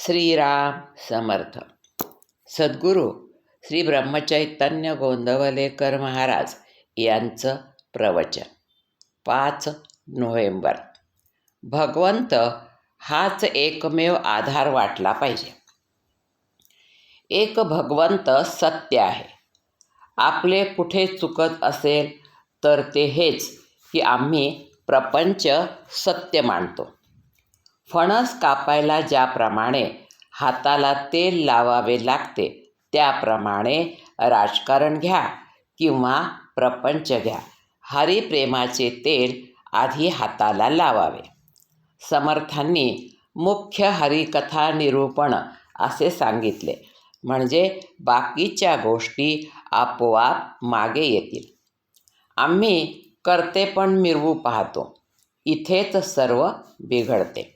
श्रीराम समर्थ. सद्गुरू श्री ब्रह्मचैतन्य गोंदवलेकर महाराज यांचं प्रवचन 5 नोव्हेंबर. भगवंत हाच एकमेव आधार वाटला पाहिजे. एक भगवंत सत्य आहे. आपले कुठे चुकत असेल तर ते हेच की आम्ही प्रपंच सत्य मानतो. फणस कापायला ज्याप्रमाणे हाताला तेल लावावे लागते त्याप्रमाणे राजकारण घ्या किंवा प्रपंच घ्या, हरिप्रेमाचे तेल आधी हाताला लावावे. समर्थांनी मुख्य हरिकथा निरूपण असे सांगितले, म्हणजे बाकीच्या गोष्टी आपोआप मागे येतील. आम्ही कर्तेपण मिरवू पाहतो, इथेच सर्व बिघडते.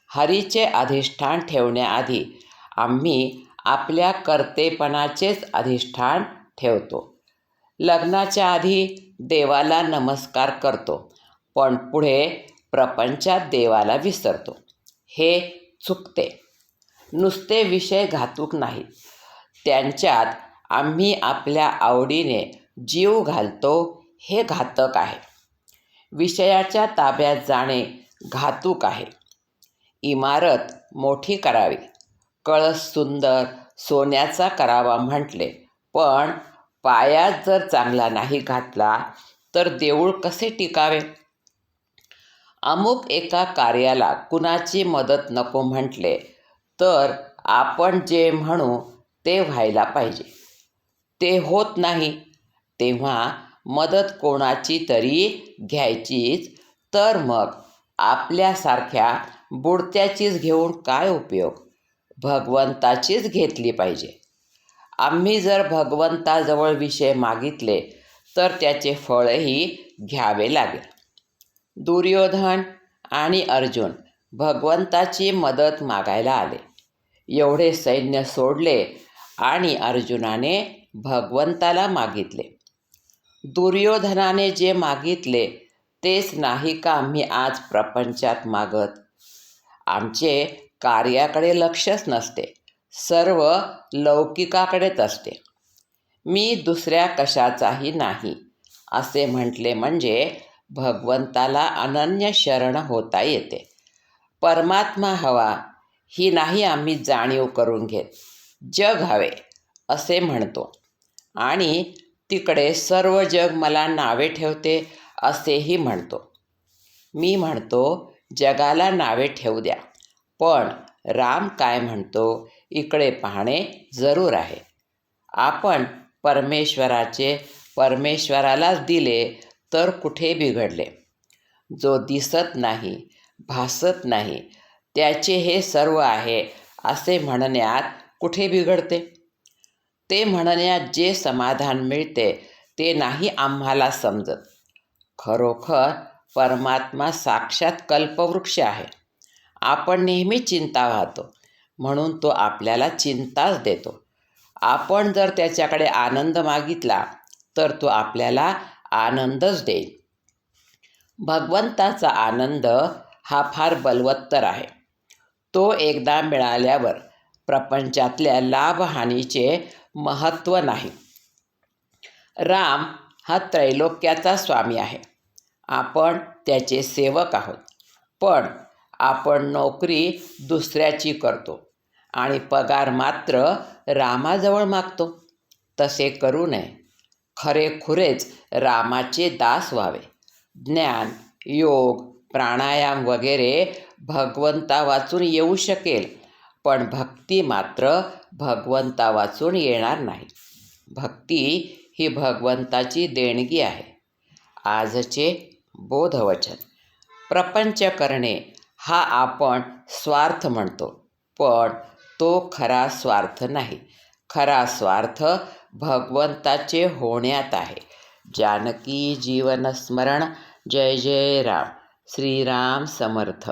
हरीचे अधिष्ठान ठेवण्याआधी आम्ही आपल्या कर्तेपणाचेच अधिष्ठान ठेवतो. लग्नाच्या आधी देवाला नमस्कार करतो, पण पुढे प्रपंचात देवाला विसरतो. हे चुकते. नुसते विषय घातक नाहीत, त्यांच्यात आम्ही आपल्या आवडीने जीव घालतो, हे घातक आहे. विषयाच्या ताब्यात जाणे घातक आहे. इमारत मोठी करावी, कळस सुंदर सोन्याचा करावा म्हटले, पण पायात जर चांगला नाही घातला तर देऊळ कसे टिकावे? अमुक एका कार्याला कुणाची मदत नको म्हटले तर आपण जे म्हणू ते व्हायला पाहिजे. ते होत नाही तेव्हा मदत कोणाची तरी घ्यायचीच, तर मग आपल्यासारख्या बुडत्याचीच घेऊन काय उपयोग? भगवंताचीच घेतली पाहिजे. आम्ही जर भगवंताजवळ विषय मागितले तर त्याचे फळही घ्यावे लागेल. दुर्योधन आणि अर्जुन भगवंताची मदत मागायला आले. एवढे सैन्य सोडले आणि अर्जुनाने भगवंताला मागितले. दुर्योधनाने जे मागितले तेच नाही का आम्ही आज प्रपंचात मागत? आमचे कार्याकडे लक्षच नसते, सर्व लौकिकाकडेच असते. मी दुसऱ्या कशाचाही नाही असे म्हटले म्हणजे भगवंताला अनन्य शरण होता येते. परमात्मा हवा ही नाही आम्ही जाणीव करून घेत. जग हवे असे म्हणतो आणि तिकडे सर्व जग मला नावे ठेवते असेही म्हणतो. मी म्हणतो जगाला नावे ठेवू द्या, पण राम काय म्हणतो इकडे पाहणे जरूर आहे. आपण परमेश्वरालाच दिले तर कुठे बिघडले? जो दिसत नाही, भासत नाही, त्याचे हे सर्व आहे असे म्हणण्यात कुठे बिघडते? ते म्हणण्यात जे समाधान मिळते ते नाही आम्हाला समजत. खरोखर परमात्मा साक्षात कल्पवृक्ष आहे. आपण नेहमी चिंता वाहतो म्हणून तो आपल्याला चिंताच देतो. आपण जर त्याच्याकडे आनंद मागितला तर तो आपल्याला आनंदच देईल. भगवंताचा आनंद हा फार बलवत्तर आहे. तो एकदा मिळाल्यावर प्रपंचातल्या लाभहानीचे महत्त्व नाही. राम हा त्रैलोक्याचा स्वामी आहे. आपण त्याचे सेवक आहोत, पण आपण नोकरी दुसऱ्याची करतो आणि पगार मात्र रामाजवळ मागतो. तसे करू नये. खरेखुरेच रामाचे दास व्हावे. ज्ञान, योग, प्राणायाम वगैरे भगवंता वाचून येऊ शकेल, पण भक्ती मात्र भगवंता वाचून येणार नाही. भक्ती ही भगवंताची देणगी आहे. आजचे बोधवचन. प्रपंच करणे हा आपण स्वार्थ म्हणतो, पण तो खरा स्वार्थ नाही. खरा स्वार्थ भगवंताचे होण्यात आहे. जानकी जीवन स्मरण. जय जय राम. श्रीराम समर्थ.